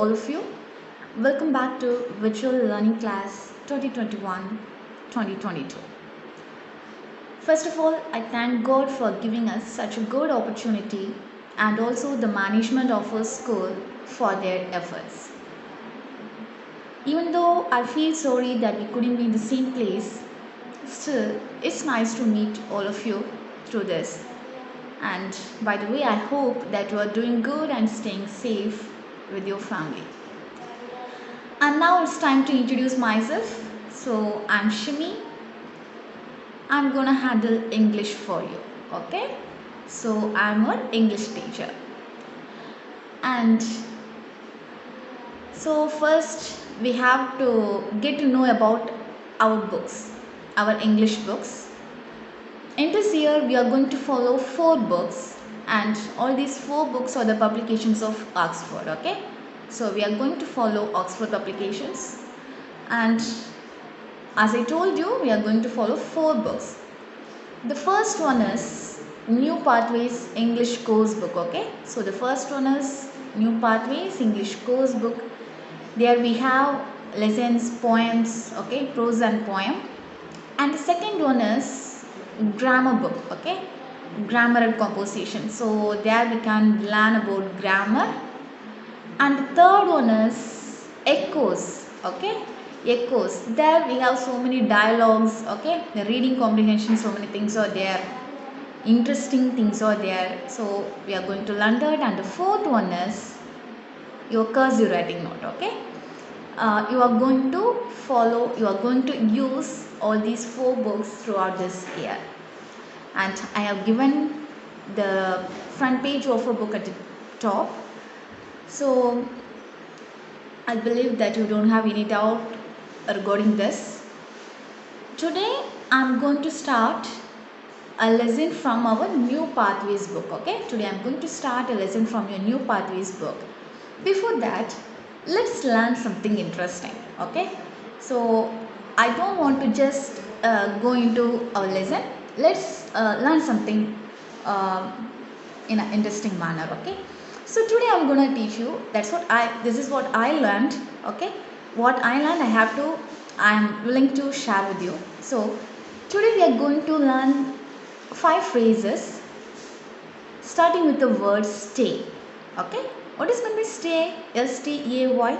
all of you. Welcome back to Virtual Learning Class 2021-2022. First of all, I thank God for giving us such a good opportunity and also the management of our school for their efforts. Even though I feel sorry that we couldn't be in the same place, still it's nice to meet all of you through this. And by the way, I hope that you are doing good and staying safe with your family. And now it's time to introduce myself. So I'm Shimi. I'm gonna handle English for you. Okay? So I'm an English teacher. And so first we have to get to know about our books, our English books. In this year we are going to follow 4 books, and all these 4 books are the publications of Oxford. Okay? So we are going to follow Oxford publications, and as I told you, we are going to follow 4 books. The first one is New Pathways English Course Book. Okay, so the first one is New Pathways English Course Book. There we have lessons, poems, okay, prose and poem. And the second one is grammar book. Okay, grammar and composition. So there we can learn about grammar. And the third one is echoes. Okay, echoes. There we have so many dialogues. Okay, the reading comprehension, so many things are there, interesting things are there, so we are going to learn that. And the fourth one is your cursive writing note. Okay, you are going to follow, you are going to use all these 4 books throughout this year. And I have given the front page of a book at the top, so I believe that you don't have any doubt regarding this. Today I am going to start a lesson from our New Pathways book. Okay, today I am going to start a lesson from your New Pathways book. Before that, let's learn something interesting. Okay, so I don't want to just go into our lesson. Let's learn something in an interesting manner. Okay, so today I'm going to teach you, this is what I learned. Okay, what I learned I'm willing to share with you. So today we are going to learn 5 phrases starting with the word stay. Okay, what is meant by stay? S-T-A-Y,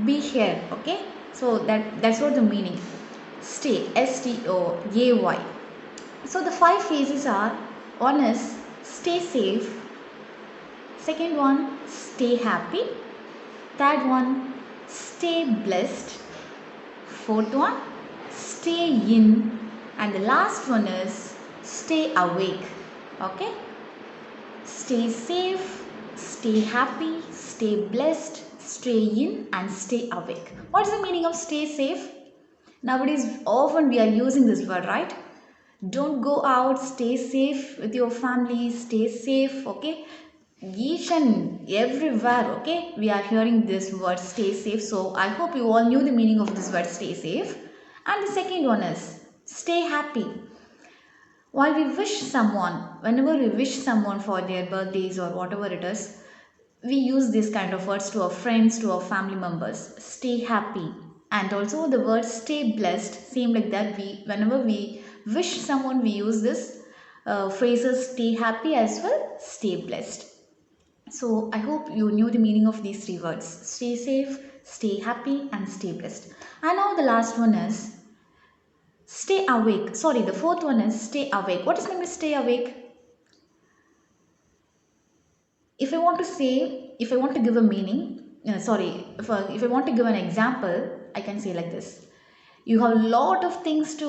be here. Okay, so that's what the meaning. Stay, S-T-O-A-Y. So the 5 phrases are: one is stay safe, second one stay happy, third one stay blessed, fourth one stay in, and the last one is stay awake. Okay, stay safe, stay happy, stay blessed, stay in, and stay awake. What is the meaning of stay safe? Nowadays often we are using this word, right? Don't go out, stay safe with your family, stay safe. Okay, each and everywhere, okay, we are hearing this word stay safe. So I hope you all knew the meaning of this word stay safe. And the second one is stay happy. While we wish someone, whenever we wish someone for their birthdays or whatever it is, we use these kind of words to our friends, to our family members. Stay happy. And also the word stay blessed, same like that. Whenever we wish someone, we use this phrases stay happy as well, stay blessed. So I hope you knew the meaning of these 3 words: stay safe, stay happy, and stay blessed. And now the last one is stay awake. Sorry, the fourth one is stay awake. What is meant by stay awake? If I want to give a meaning, if I want to give an example, I can say like this: you have a lot of things to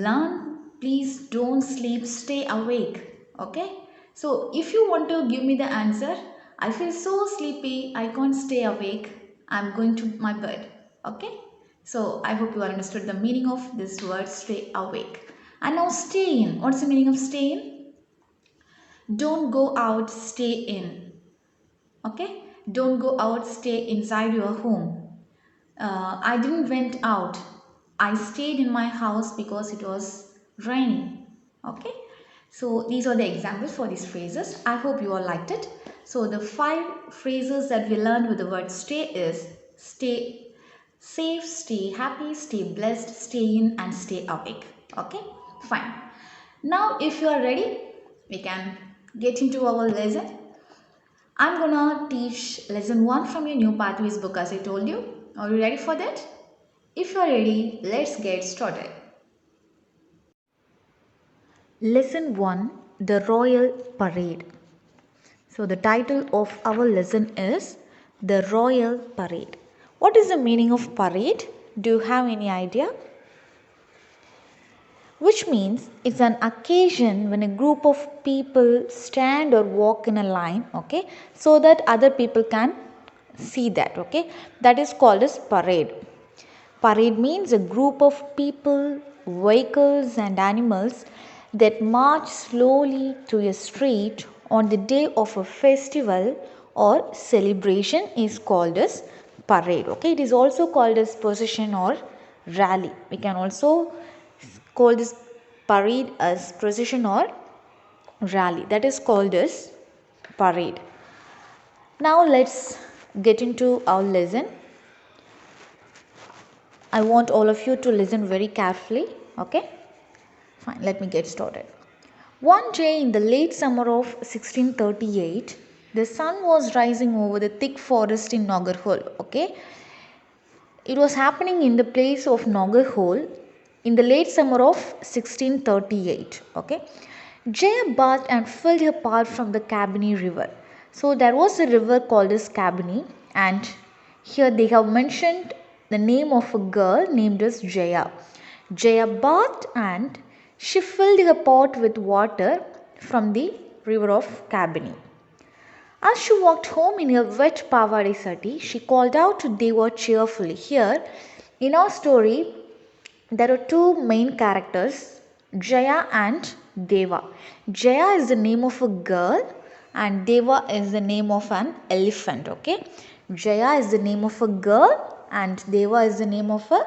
learn. Please don't sleep, stay awake. Okay, so if you want to give me the answer, I feel so sleepy, I can't stay awake, I'm going to my bed. Okay, so I hope you understood the meaning of this word stay awake. And now stay in. What's the meaning of stay in? Don't go out, stay in. Okay, don't go out, stay inside your home. I didn't went out, I stayed in my house because it was raining. Okay, So these are the examples for these phrases. I hope you all liked it. So the 5 phrases that we learned with the word stay is stay safe, stay happy, stay blessed, stay in and stay awake. Okay, fine. Now if you are ready, we can get into our lesson. I'm gonna teach lesson 1 from your New Pathways book as I told you. Are you ready for that? If you are ready, let's get started. Lesson 1, The Royal Parade. So the title of our lesson is The Royal Parade. What is the meaning of parade? Do you have any idea? Which means it's an occasion when a group of people stand or walk in a line, okay, so that other people can see that, okay. That is called as parade. Parade means a group of people, vehicles and animals that march slowly through a street on the day of a festival or celebration is called as parade. Okay, it is also called as procession or rally. We can also call this parade as procession or rally. That is called as parade. Now let's get into our lesson. I want all of you to listen very carefully. Okay? Fine, let me get started. One day in the late summer of 1638, the sun was rising over the thick forest in Nagarhole. Okay? It was happening in the place of Nagarhole in the late summer of 1638. Okay? Jaya bathed and filled her part from the Kabini river. So there was a river called as Kabini, and here they have mentioned the name of a girl named as Jaya. Jaya bathed and she filled her pot with water from the river of Kabini. As she walked home in her wet pavadi sati, she called out to Deva cheerfully. Here, in our story, there are 2 main characters, Jaya and Deva. Jaya is the name of a girl and Deva is the name of an elephant. Okay, Jaya is the name of a girl and Deva is the name of a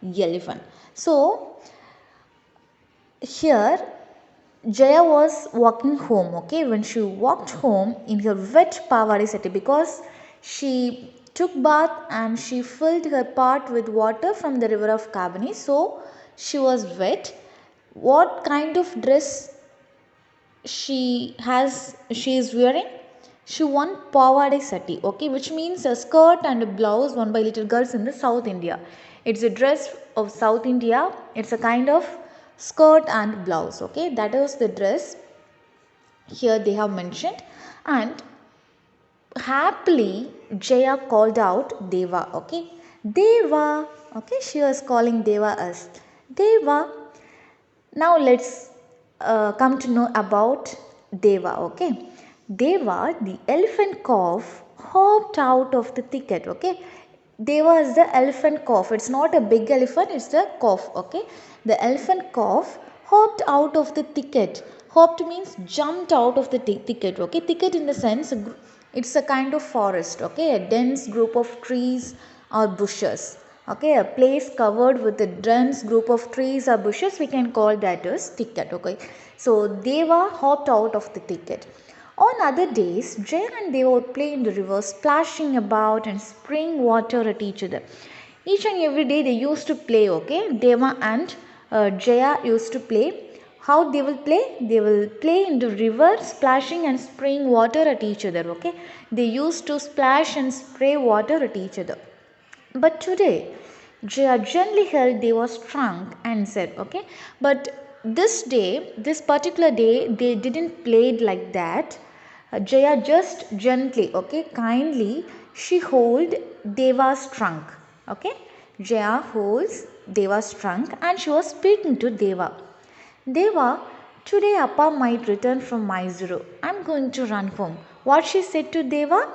elephant. So here Jaya was walking home. Okay, when she walked home in her wet pavadi sati, because she took bath and she filled her pot with water from the river of Kabini, so she was wet. What kind of dress she is wearing? She won pavadi sati, okay, which means a skirt and a blouse worn by little girls in the South India. It's a dress of South India. It's a kind of skirt and blouse. Okay, that is the dress here they have mentioned. And happily Jaya called out Deva. Okay, Deva. Okay, she was calling Deva as Deva. Now let's come to know about Deva. Okay, Deva, the elephant calf, hopped out of the thicket. Okay, Deva is the elephant calf. It's not a big elephant, it's the calf. Okay, the elephant calf hopped out of the thicket. Hopped means jumped out of the thicket. Okay, thicket in the sense it's a kind of forest. Okay, a dense group of trees or bushes. Okay, a place covered with a dense group of trees or bushes, we can call that as thicket. Okay, so Deva hopped out of the thicket. On other days, Jaya and Deva would play in the river, splashing about and spraying water at each other. Each and every day they used to play. Okay, Deva and Jaya used to play. How they will play? They will play in the river, splashing and spraying water at each other. Okay, they used to splash and spray water at each other. But today, Jaya gently held Deva's trunk and said, okay, but this day, this particular day, they didn't play it like that. Jaya just gently, okay, kindly, she hold Deva's trunk. Okay, Jaya holds Deva's trunk and she was speaking to Deva. Deva, today Appa might return from Mysuru. I'm going to run home. What she said to Deva?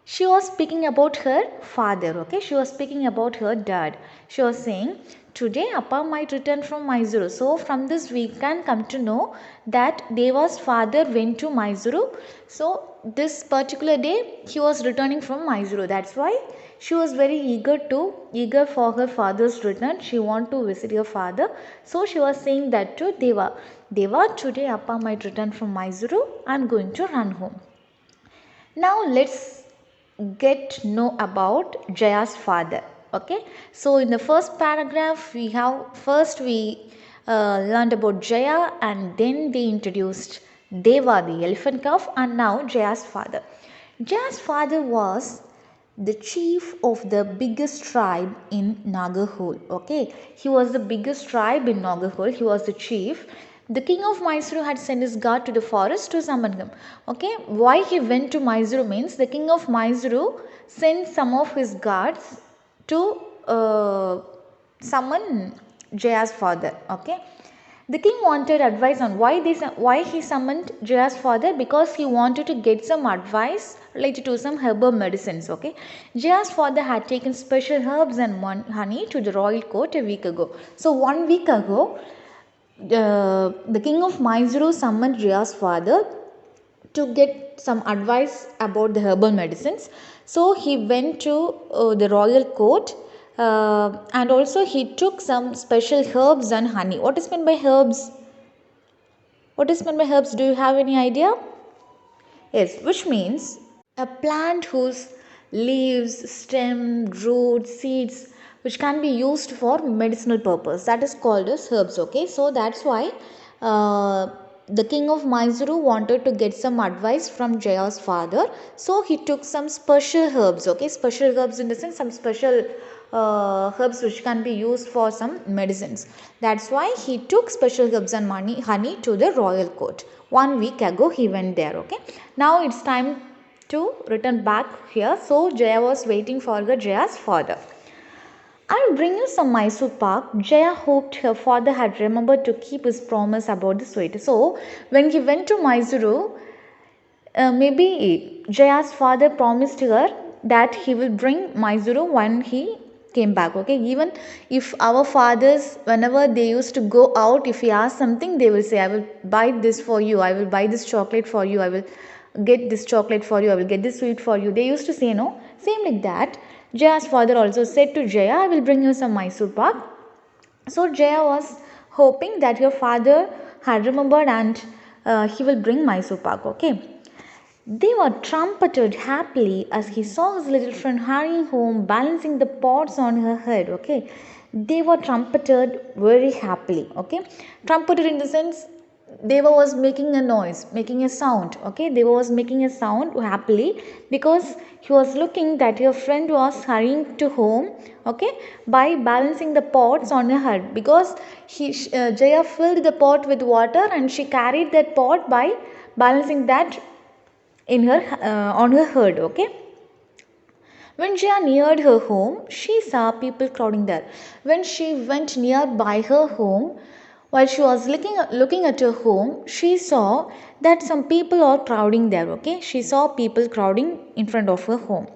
She was speaking about her father. Okay, she was speaking about her dad. She was saying, today Appa might return from Mysuru. So from this we can come to know that Deva's father went to Mysuru. So this particular day he was returning from Mysuru. That's why she was very eager for her father's return. She want to visit her father. So she was saying that to Deva. Deva, today Appa might return from Mysuru. I'm going to run home. Now let's get know about Jaya's father. Okay, so in the first paragraph we learned about Jaya, and then they introduced Deva, the elephant calf, and now Jaya's father. Jaya's father was the chief of the biggest tribe in Nagarhole. Okay, he was the biggest tribe in Nagarhole. He was the chief. The king of Mysuru had sent his guard to the forest to summon him. Okay, why he went to Mysuru means the king of Mysuru sent some of his guards to summon Jaya's father. Okay, the king wanted advice on why he summoned Jaya's father, because he wanted to get some advice related to some herbal medicines. Okay, Jaya's father had taken special herbs and honey to the royal court a week ago. So 1 week ago, the king of Mysuru summoned Jaya's father to get some advice about the herbal medicines. So he went to the royal court, and also he took some special herbs and honey. What is meant by herbs? What is meant by herbs? Do you have any idea? Yes, which means a plant whose leaves, stem, roots, seeds, which can be used for medicinal purpose. That is called as herbs. Okay, so that's why the king of Mysuru wanted to get some advice from Jaya's father. So he took some special herbs. Okay, special herbs in the sense some special herbs which can be used for some medicines. That's why he took special herbs and honey to the royal court. 1 week ago he went there. Okay, now it's time to return back here. So Jaya was waiting for Jaya's father. I'll bring you some Mysore pak. Jaya hoped her father had remembered to keep his promise about the sweet. So when he went to Mysuru, maybe Jaya's father promised her that he will bring Mysuru when he came back. Okay, even if our fathers, whenever they used to go out, if he asked something, they will say, I will buy this for you, I will buy this chocolate for you, I will get this chocolate for you, I will get this sweet for you. They used to say, no, same like that. Jaya's father also said to Jaya, I will bring you some Mysore pak. So Jaya was hoping that her father had remembered and he will bring Mysore pak. Okay. They were trumpeted happily as he saw his little friend hurrying home, balancing the pots on her head. Okay, they were trumpeted very happily. Okay, trumpeted in the sense Deva was making a noise, making a sound. Okay, Deva was making a sound happily because he was looking that your friend was hurrying to home. Okay, by balancing the pots on her head, because Jaya filled the pot with water and she carried that pot by balancing that in her on her head. Okay, when Jaya neared her home, she saw people crowding there. When she went near by her home, while she was looking at her home, she saw that some people are crowding there. Okay, she saw people crowding in front of her home.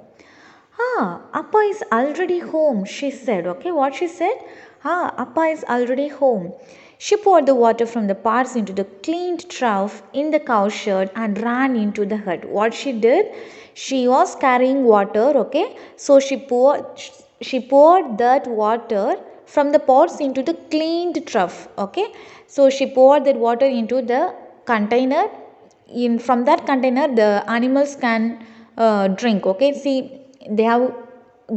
Appa is already home, she said. Okay, what she said? Appa is already home. She poured the water from the pots into the cleaned trough in the cowshed and ran into the hut. What she did? She was carrying water, okay? So she poured that water from the pots into the cleaned trough, okay? So she poured that water into the container. From that container, the animals can drink, okay? See, they have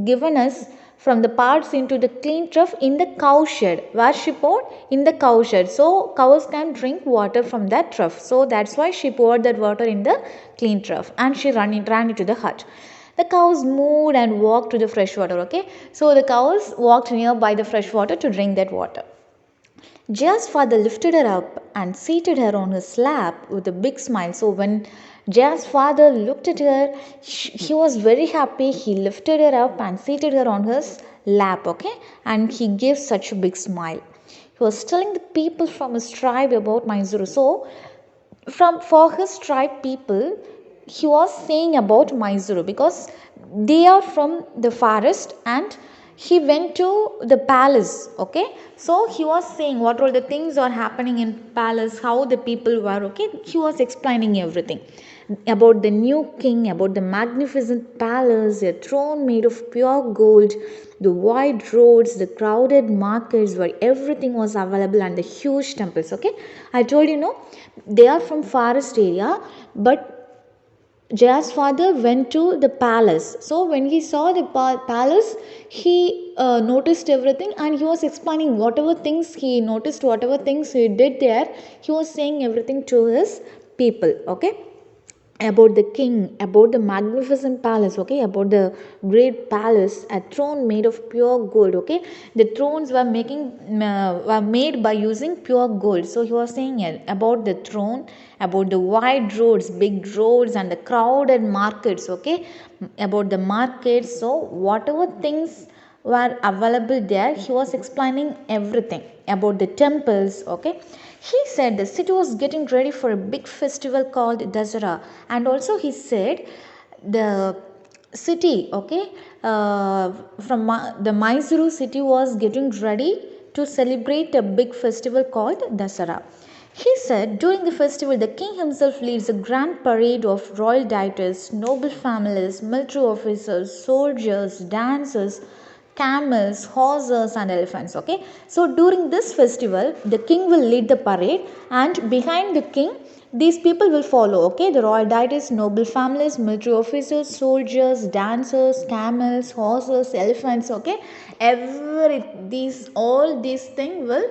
given us from the parts into the clean trough in the cow shed. Where she poured? In the cow shed. So cows can drink water from that trough. So that's why she poured that water in the clean trough and she ran into the hut. The cows moved and walked to the fresh water. Okay, so the cows walked near by the fresh water to drink that water. Jaya's father lifted her up and seated her on his lap with a big smile. So when Jaya's father looked at her, he was very happy. He lifted her up and seated her on his lap, okay? And he gave such a big smile. He was telling the people from his tribe about Mysuru. So for his tribe people, he was saying about Mysuru because they are from the forest and he went to the palace. Okay, so he was saying what all the things are happening in palace, how the people were. Okay, he was explaining everything. about the new king, about the magnificent palace, a throne made of pure gold, the wide roads, the crowded markets where everything was available, and the huge temples. Okay, I told you, no, they are from forest area, but Jaya's father went to the palace. So when he saw the palace, he noticed everything, and he was explaining whatever things he noticed, whatever things he did there. He was saying everything to his people. Okay, about the king, about the magnificent palace, okay, about the great palace, a throne made of pure gold. Okay, the thrones were made by using pure gold. So he was saying about the throne, about the wide roads, big roads, and the crowded markets. Okay, about the markets. So whatever things were available there, he was explaining everything about the temples. Okay, he said the city was getting ready for a big festival called Dasara, and also he said the city, okay, the Mysuru city was getting ready to celebrate a big festival called Dasara. He said during the festival, the king himself leads a grand parade of royal dieters, noble families, military officers, soldiers, dancers, camels, horses, and elephants. Okay, so during this festival, the king will lead the parade, and behind the king, these people will follow. Okay, the royal deities, noble families, military officers, soldiers, dancers, camels, horses, elephants. Okay, all these things will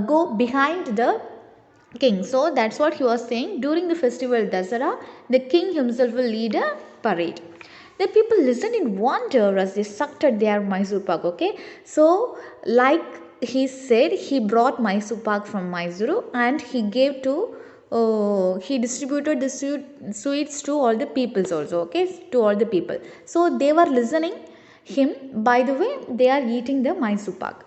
go behind the king. So that's what he was saying. During the festival Dasara, the king himself will lead a parade. The people listened in wonder as they sucked at their Mysore pak. Okay, so like he said, he brought Mysore pak from Mysuru, and he gave to he distributed the sweets to all the peoples also. Okay, to all the people. So they were listening him. By the way, they are eating the Mysore pak.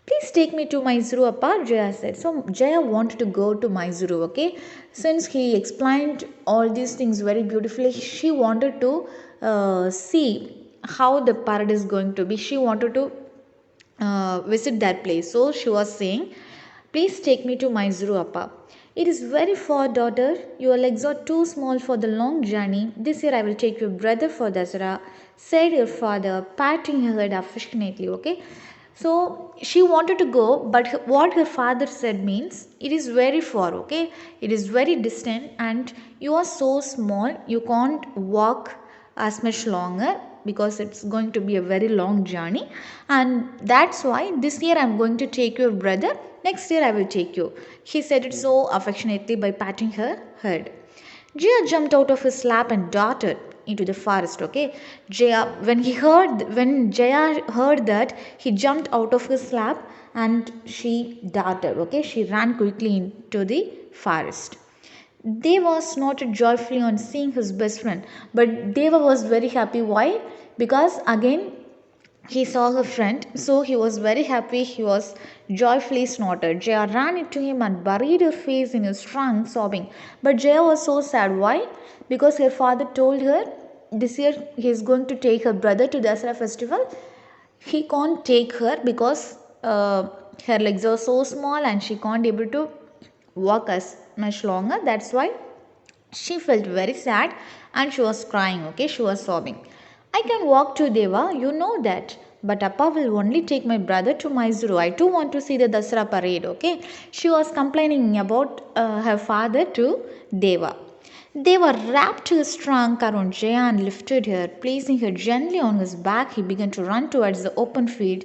Please take me to Mysuru, Appa, Jaya said. So Jaya wanted to go to Mysuru, okay? Since he explained all these things very beautifully, she wanted to see how the parade is going to be. She wanted to visit that place. So she was saying, please take me to Mysuru, Appa. It is very far, daughter. Your legs are too small for the long journey. This year I will take your brother for Dasara, said her father, patting her head affectionately, okay? So she wanted to go, but what her father said means it is very far, okay? It is very distant, and you are so small, you can't walk as much longer because it's going to be a very long journey, and that's why this year I'm going to take your brother, next year I will take you. He said it so affectionately by patting her head. Jaya jumped out of his lap and darted into the forest. Okay, when Jaya heard that, he jumped out of his lap and she darted. Okay, she ran quickly into the forest. Deva snorted joyfully on seeing his best friend, but Deva was very happy. Why? Because again he saw her friend, so he was very happy. He was joyfully snorted. Jaya ran into him and buried her face in his trunk, sobbing. But Jaya was so sad. Why? Because her father told her this year he is going to take her brother to Dasara festival. He can't take her because her legs are so small and she can't able to walk as much longer. That's why she felt very sad and she was crying. Okay, she was sobbing. I can walk to Deva, you know that. But Appa will only take my brother to Mysuru. I too want to see the Dasara parade, okay? She was complaining about her father to Deva. Deva wrapped his trunk around Jaya and lifted her. Placing her gently on his back, he began to run towards the open field.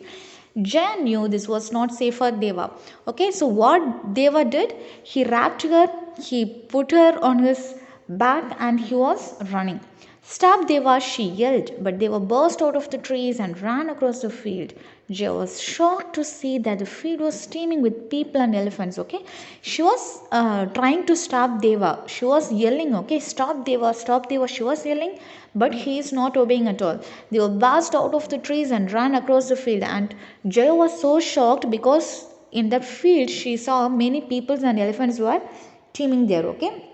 Jaya knew this was not safe for Deva. Okay, so what Deva did? He wrapped her, he put her on his back, and he was running. Stop, Deva, she yelled, but Deva burst out of the trees and ran across the field. Jaya was shocked to see that the field was steaming with people and elephants. Okay, she was trying to stop Deva. She was yelling, okay, stop Deva, stop Deva. She was yelling, but he is not obeying at all. They were burst out of the trees and ran across the field. And Jaya was so shocked because in that field she saw many people and elephants were teeming there. Okay,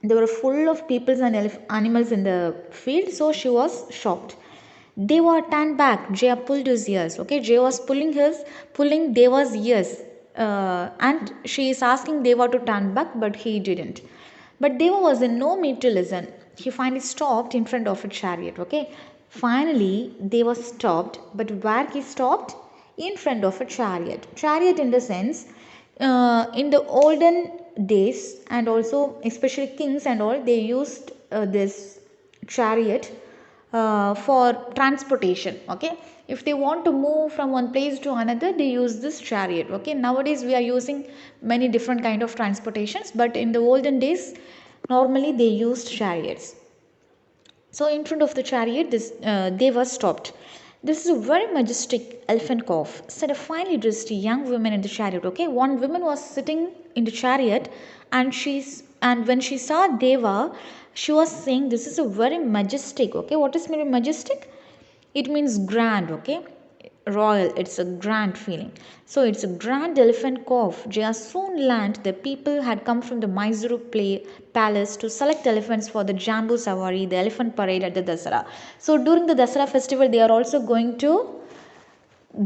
there were full of people and animals in the field, so she was shocked. Deva turned back. Jaya pulled his ears. Okay, Jaya was pulling Deva's ears, and she is asking Deva to turn back, but he didn't. But Deva was in no mood to listen. He finally stopped in front of a chariot. Okay, finally Deva stopped, but where he stopped? In front of a chariot. Chariot in the sense, in the olden days, and also especially kings and all, they used this chariot for transportation. Okay, if they want to move from one place to another, they use this chariot. Okay, nowadays we are using many different kind of transportations, but in the olden days normally they used chariots. So in front of the chariot, they were stopped. This is a very majestic elephant calf, said a finely dressed young woman in the chariot. Okay, one woman was sitting in the chariot, and when she saw Deva, she was saying, "This is a very majestic." Okay, what is mean majestic? It means grand. Okay, royal. It's a grand feeling. So it's a grand elephant calf. Jaya soon learned the people had come from the Mysuru palace to select elephants for the Jambu Savari, the elephant parade at the Dasara. So during the Dasara festival, they are also going to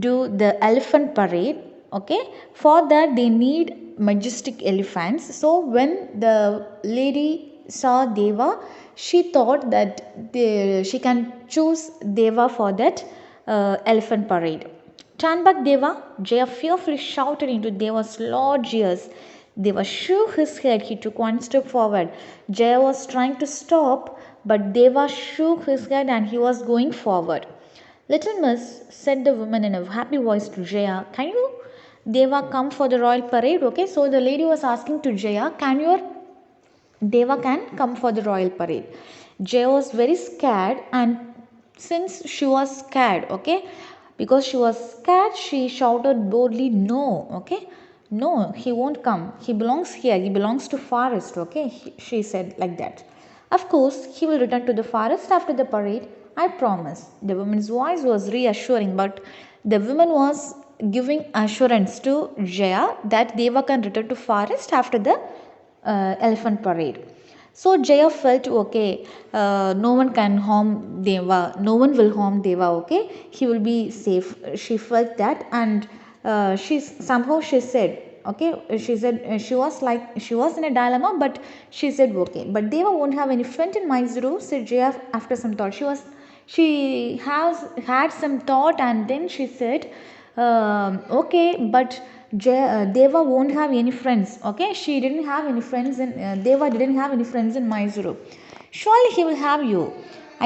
do the elephant parade. Okay, for that they need majestic elephants. So when the lady saw Deva, she thought that she can choose Deva for that elephant parade. Turn back, Deva! Jaya fearfully shouted into Deva's large ears. Deva shook his head. He took one step forward. Jaya was trying to stop, but Deva shook his head and he was going forward. "Little miss," said the woman in a happy voice to Jaya, "can you, Deva, come for the royal parade?" Okay, so the lady was asking to Jaya, "Can your Deva can come for the royal parade?" Jaya was very scared, and since she was scared, okay, because she was scared, she shouted boldly, "No," okay, "no, he won't come. He belongs here. He belongs to forest." Okay, she said like that. "Of course, he will return to the forest after the parade. I promise." The woman's voice was reassuring, but the woman was giving assurance to Jaya that Deva can return to forest after the elephant parade. So Jaya felt okay, no one can harm Deva, no one will harm Deva, okay, he will be safe. She felt that, and she said, okay, she said she was in a dilemma, but she said okay. But Deva won't have any friend in Mysuru, said Jaya after some thought. She has had some thought, and then she said, okay, but Deva won't have any friends. Okay, she didn't have any friends in Deva didn't have any friends in Mysuru. Surely he will have you.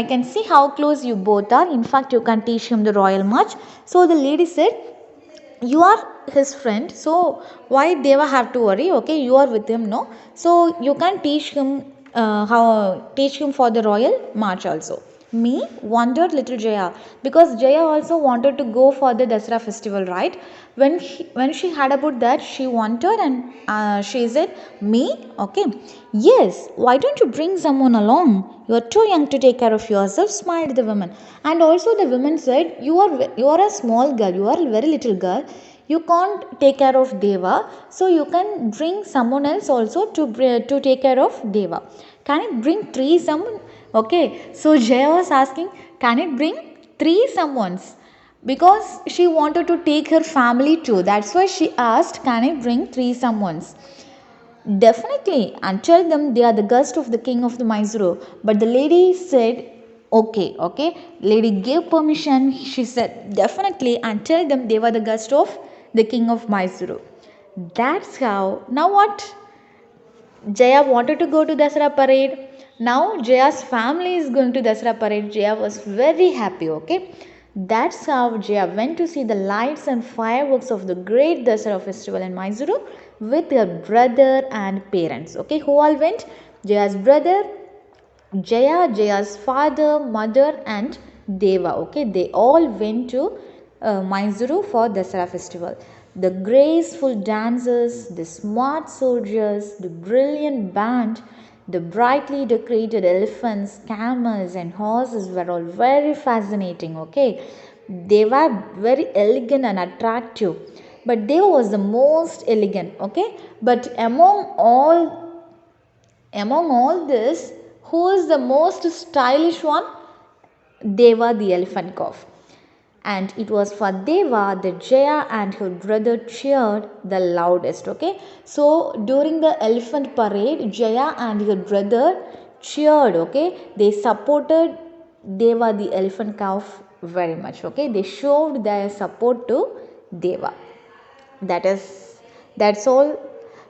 I can see how close you both are. In fact, you can teach him the royal march. So the lady said, "You are his friend, so why Deva have to worry? Okay, you are with him, no? So you can teach him for the royal march also." Me, wondered little Jaya, because Jaya also wanted to go for the Dasara festival, right? When she heard about that, she wanted, and she said, "Me, okay, yes. Why don't you bring someone along? You are too young to take care of yourself," smiled the woman. And also the woman said, you are a small girl. You are a very little girl. You can't take care of Deva, so you can bring someone else also to take care of Deva. Can it bring three someone? Okay, so Jaya was asking, can it bring three someones? Because she wanted to take her family too. That's why she asked, can it bring three someones? Definitely, and tell them they are the guest of the king of the Mysuru. But the lady said, okay, okay. Lady gave permission. She said, definitely, and tell them they were the guest of the king of Mysuru. That's how. Now what? Jaya wanted to go to Dasara parade. Now Jaya's family is going to Dasara parade. Jaya was very happy, okay? That's how Jaya went to see the lights and fireworks of the great Dasara festival in Mysuru with her brother and parents. Okay, who all went? Jaya's brother, Jaya's father, mother, and Deva. Okay, they all went to Mysuru for Dasara festival. The graceful dancers, the smart soldiers, the brilliant band, the brightly decorated elephants, camels, and horses were all very fascinating. Okay, they were very elegant and attractive. But Deva was the most elegant. Okay, but among all this, who is the most stylish one? Deva the elephant calf. and it was for Deva that Jaya and her brother cheered the loudest. Okay, so during the elephant parade, Jaya and her brother cheered. Okay, they supported Deva the elephant calf very much. Okay, they showed their support to Deva. That's all.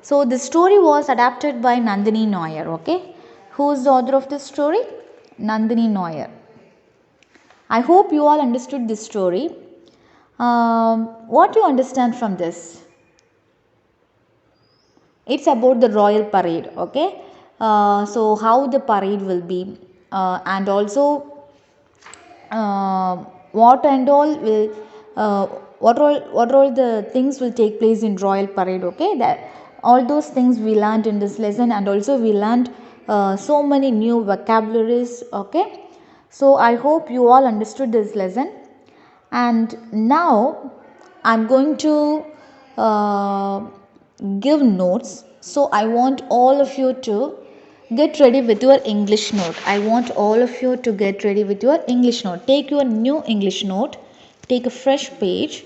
So the story was adapted by Nandini Noyer. Okay, who is the author of this story? Nandini Noyer. I hope you all understood this story. What do you understand from this? It's about the royal parade. Okay, so how the parade will be, and also uh, what and all will what all the things will take place in royal parade. Okay, that all those things we learned in this lesson, and also we learned so many new vocabularies. Okay, so I hope you all understood this lesson, and now I'm going to uh, give notes. So I want all of you to get ready with your English note. I want all of you to get ready with your English note. Take your new English note, take a fresh page,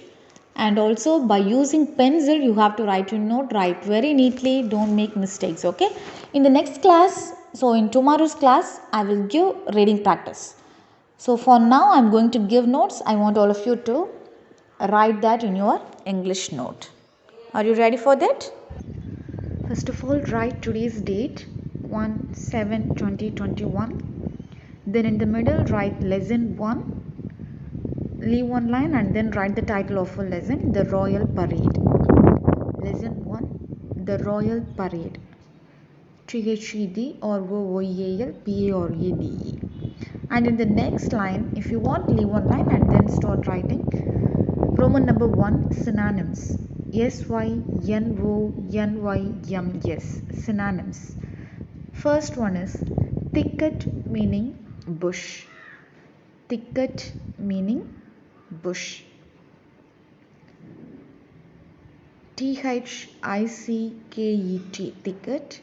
and also by using pencil you have to write your note. Write very neatly, don't make mistakes. Okay, in the next class, so in tomorrow's class, I will give reading practice. So for now I am going to give notes. I want all of you to write that in your English note. Are you ready for that? First of all, write today's date 1/7/2021. Then in the middle write lesson 1. Leave one line and then write the title of a lesson, The Royal Parade. Lesson 1, The Royal Parade. THED or OYALPARADE. And in the next line, if you want, leave one line and then start writing. Roman number 1, synonyms. SYNONYMS, synonyms. First one is thicket, meaning bush. Thicket meaning bush. THICKET, thicket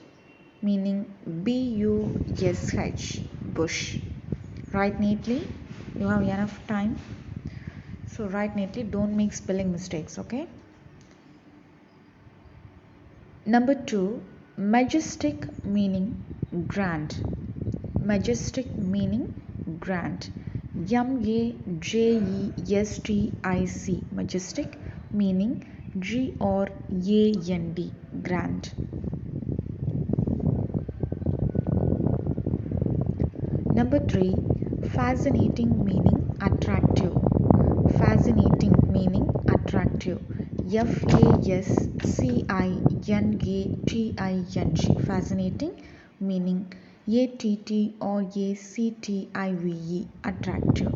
meaning BUSH, bush. Write neatly. You have enough time. So write neatly. Don't make spelling mistakes. Okay. Number 2, majestic meaning grand. Majestic meaning grand. MAJESTIC, majestic meaning GRAND, grand. Number 3, fascinating meaning attractive. Fascinating meaning attractive. FASCINATING, fascinating meaning ATTRACTIVE, attractive.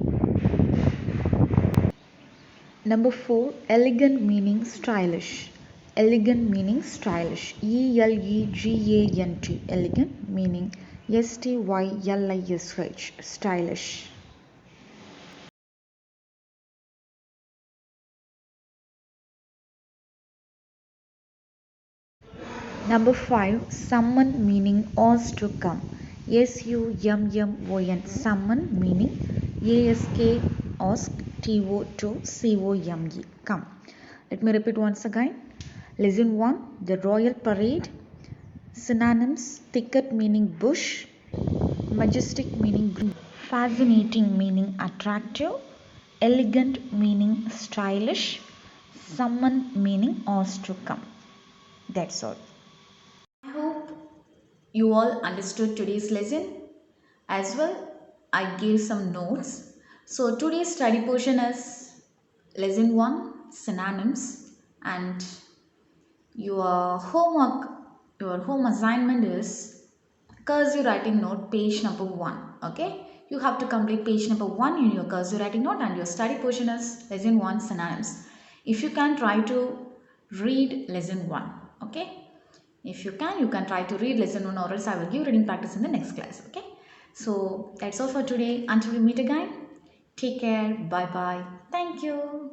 Number 4, elegant meaning stylish. Elegant meaning stylish. ELEGANT, elegant meaning STYLISH, stylish. Number 5, summon meaning was to come. SUMMON, summon meaning ASK, ask, TOCOME, come. Let me repeat once again. Lesson 1, the royal parade. Synonyms: thicket meaning bush, majestic meaning green, fascinating meaning attractive, elegant meaning stylish, summon meaning was to come. That's all. I hope you all understood today's lesson. As well, I gave some notes. So today's study portion is lesson 1, synonyms, and your homework, your home assignment is cursive writing note, page number 1. Okay, you have to complete page number 1 in your cursive writing note, and your study portion is lesson 1, synonyms. If you can, try to read lesson 1. Okay, if you can try to read lesson 1, or else I will give reading practice in the next class. Okay, so that's all for today. Until we meet again, take care. Bye bye. Thank you.